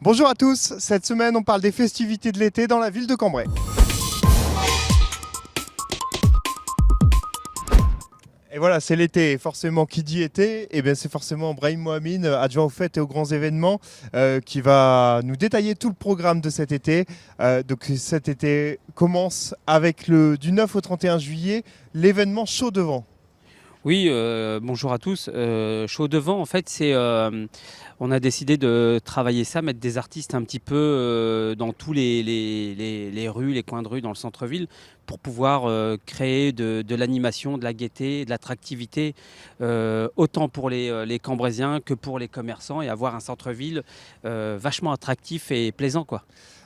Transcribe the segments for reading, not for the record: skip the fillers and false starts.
Bonjour à tous, cette semaine on parle des festivités de l'été dans la ville de Cambrai. Et voilà, c'est l'été, forcément qui dit été, eh bien c'est forcément Brahim Mohamine, adjoint aux fêtes et aux grands événements, qui va nous détailler tout le programme de cet été. Donc cet été commence avec du 9 au 31 juillet, l'événement Chaud Devant. Oui, bonjour à tous. Chaud devant, en fait, on a décidé de travailler ça, mettre des artistes un petit peu dans tous les rues, les coins de rue dans le centre-ville, pour pouvoir créer de l'animation, de la gaieté, de l'attractivité, autant pour les Cambraisiens que pour les commerçants, et avoir un centre-ville vachement attractif et plaisant, quoi.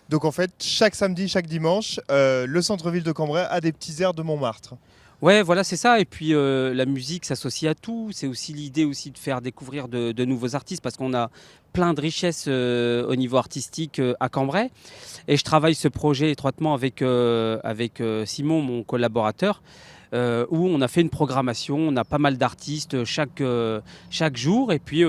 Donc en fait, chaque samedi, chaque dimanche, le centre-ville de Cambrai a des petits airs de Montmartre. Ouais, voilà, c'est ça. Et puis la musique s'associe à tout. C'est aussi l'idée aussi de faire découvrir de nouveaux artistes, parce qu'on a plein de richesses au niveau artistique à Cambrai. Et je travaille ce projet étroitement avec Simon, mon collaborateur, où on a fait une programmation. On a pas mal d'artistes chaque jour. Et puis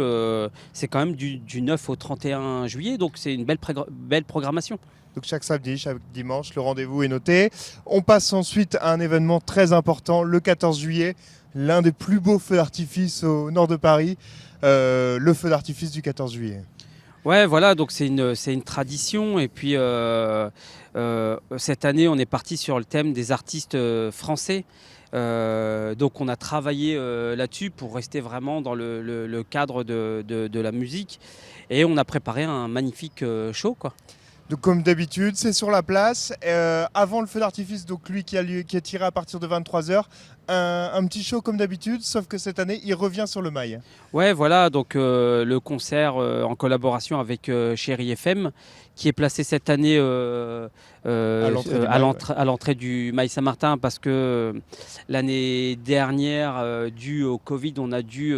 c'est quand même du 9 au 31 juillet. Donc c'est une belle programmation. Donc chaque samedi, chaque dimanche, le rendez-vous est noté. On passe ensuite à un événement très important, le 14 juillet, l'un des plus beaux feux d'artifice au nord de Paris, le feu d'artifice du 14 juillet. Ouais, voilà, donc c'est une tradition. Et puis cette année, on est parti sur le thème des artistes français. Donc on a travaillé là-dessus pour rester vraiment dans le cadre de la musique. Et on a préparé un magnifique show, quoi. Donc comme d'habitude, c'est sur la place. Avant le feu d'artifice, donc lui qui est tiré à partir de 23h, un petit show comme d'habitude, sauf que cette année, il revient sur le mail. Ouais, voilà, donc le concert en collaboration avec Chéri FM, qui est placé cette année à l'entrée du Mail Saint-Martin, parce que l'année dernière, dû au Covid, on a dû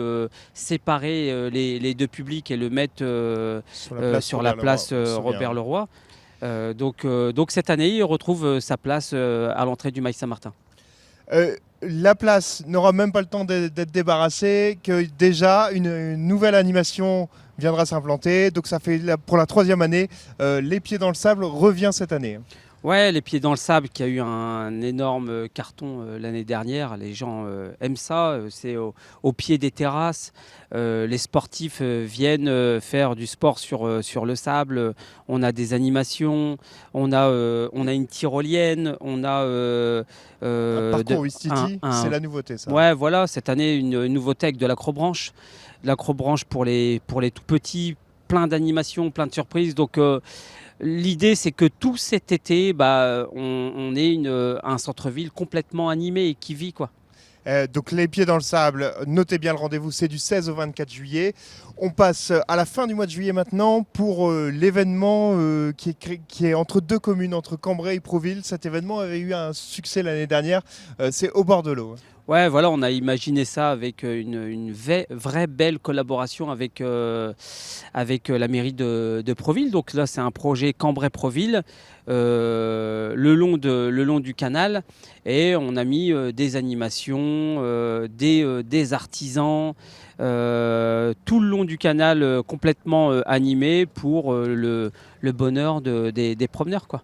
séparer les deux publics et le mettre sur la place Robert Leroy. Donc cette année, il retrouve sa place à l'entrée du Mail Saint-Martin. La place n'aura même pas le temps d'être débarrassée, que déjà une nouvelle animation viendra s'implanter. Donc ça fait pour la 3e année, Les Pieds dans le Sable revient cette année. Ouais, Les Pieds dans le Sable, qui a eu un énorme carton l'année dernière. Les gens aiment ça. C'est au pied des terrasses. Les sportifs viennent faire du sport sur le sable. On a des animations. On a une tyrolienne. On a Un parcours Ouistiti, c'est la nouveauté, ça. Ouais, voilà, cette année, une nouveauté avec de l'acrobranche. L'acrobranche pour les tout petits. Plein d'animations, plein de surprises. Donc l'idée, c'est que tout cet été, on ait un centre-ville complètement animé et qui vit, quoi. Donc Les Pieds dans le Sable, notez bien le rendez-vous, c'est du 16 au 24 juillet. On passe à la fin du mois de juillet maintenant pour l'événement qui est entre deux communes, entre Cambrai et Proville. Cet événement avait eu un succès l'année dernière, c'est Au bord de l'eau. Ouais, voilà, on a imaginé ça avec une vraie belle collaboration avec la mairie de Proville. Donc là, c'est un projet Cambrai-Proville le long du canal. Et on a mis des animations, des artisans, tout le long du canal complètement animé pour le bonheur des promeneurs, quoi.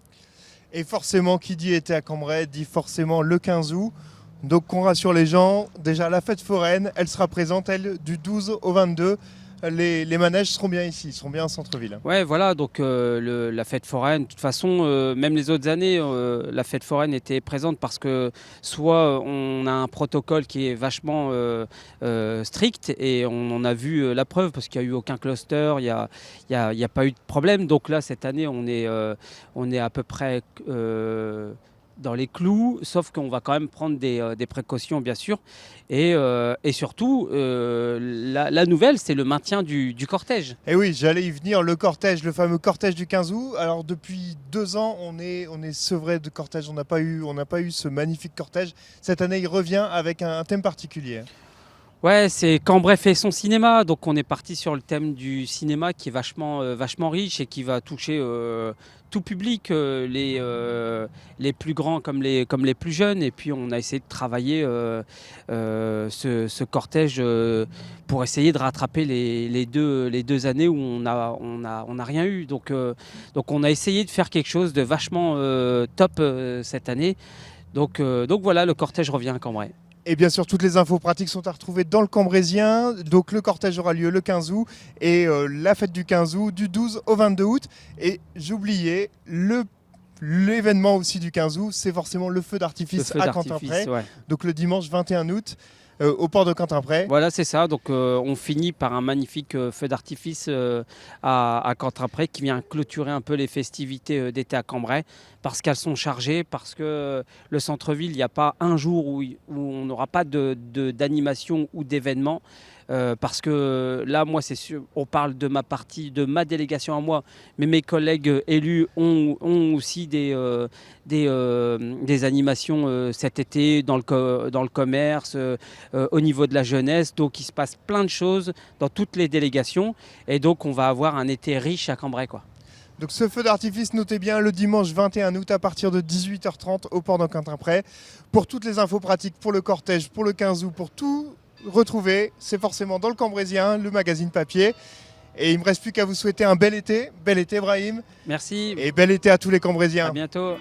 Et forcément, qui dit été à Cambrai dit forcément le 15 août. Donc on rassure les gens, déjà la fête foraine, elle sera présente, elle, du 12 au 22. Les manèges seront bien ici, ils seront bien en centre-ville. Ouais, voilà, donc la fête foraine, de toute façon, même les autres années, la fête foraine était présente, parce que soit on a un protocole qui est vachement strict, et on en a vu la preuve, parce qu'il n'y a eu aucun cluster, il n'y a pas eu de problème. Donc là, cette année, on est à peu près dans les clous, sauf qu'on va quand même prendre des précautions, bien sûr. Et surtout, la nouvelle, c'est le maintien du cortège. Et oui, j'allais y venir, le cortège, le fameux cortège du 15 août. Alors depuis 2 ans, on est sevré de cortège, on n'a pas eu ce magnifique cortège. Cette année, il revient avec un thème particulier. Ouais, c'est Cambrai fait son cinéma, donc on est parti sur le thème du cinéma qui est vachement riche et qui va toucher tout public, les plus grands comme les plus jeunes. Et puis on a essayé de travailler ce cortège pour essayer de rattraper les deux années où on a rien eu. Donc on a essayé de faire quelque chose de vachement top cette année. Donc voilà, le cortège revient à Cambrai. Et bien sûr, toutes les infos pratiques sont à retrouver dans le Cambrésien. Donc le cortège aura lieu le 15 août et la fête du 15 août du 12 au 22 août. Et j'oubliais l'événement aussi du 15 août, c'est forcément le feu Le d'artifice feu à d'artifice, Quentin-Pré. ouais. Donc le dimanche 21 août au port de Quentin-Pré. Voilà, c'est ça. Donc, on finit par un magnifique feu d'artifice à Quentin-Pré qui vient clôturer un peu les festivités d'été à Cambrai parce qu'elles sont chargées, parce que le centre-ville, il n'y a pas un jour où on n'aura pas d'animation ou d'événement. Parce que là, moi, c'est sûr, on parle de ma partie, de ma délégation à moi, mais mes collègues élus ont aussi des animations cet été dans le commerce, au niveau de la jeunesse. Donc, il se passe plein de choses dans toutes les délégations. Et donc, on va avoir un été riche à Cambrai, quoi. Donc ce feu d'artifice, notez bien, le dimanche 21 août à partir de 18h30 au port de Quentin-Pré. Pour toutes les infos pratiques, pour le cortège, pour le 15 août, pour tout retrouver, c'est forcément dans le Cambrésien, le magazine papier. Et il ne me reste plus qu'à vous souhaiter un bel été Brahim, Merci, et bel été à tous les Cambrésiens. à bientôt.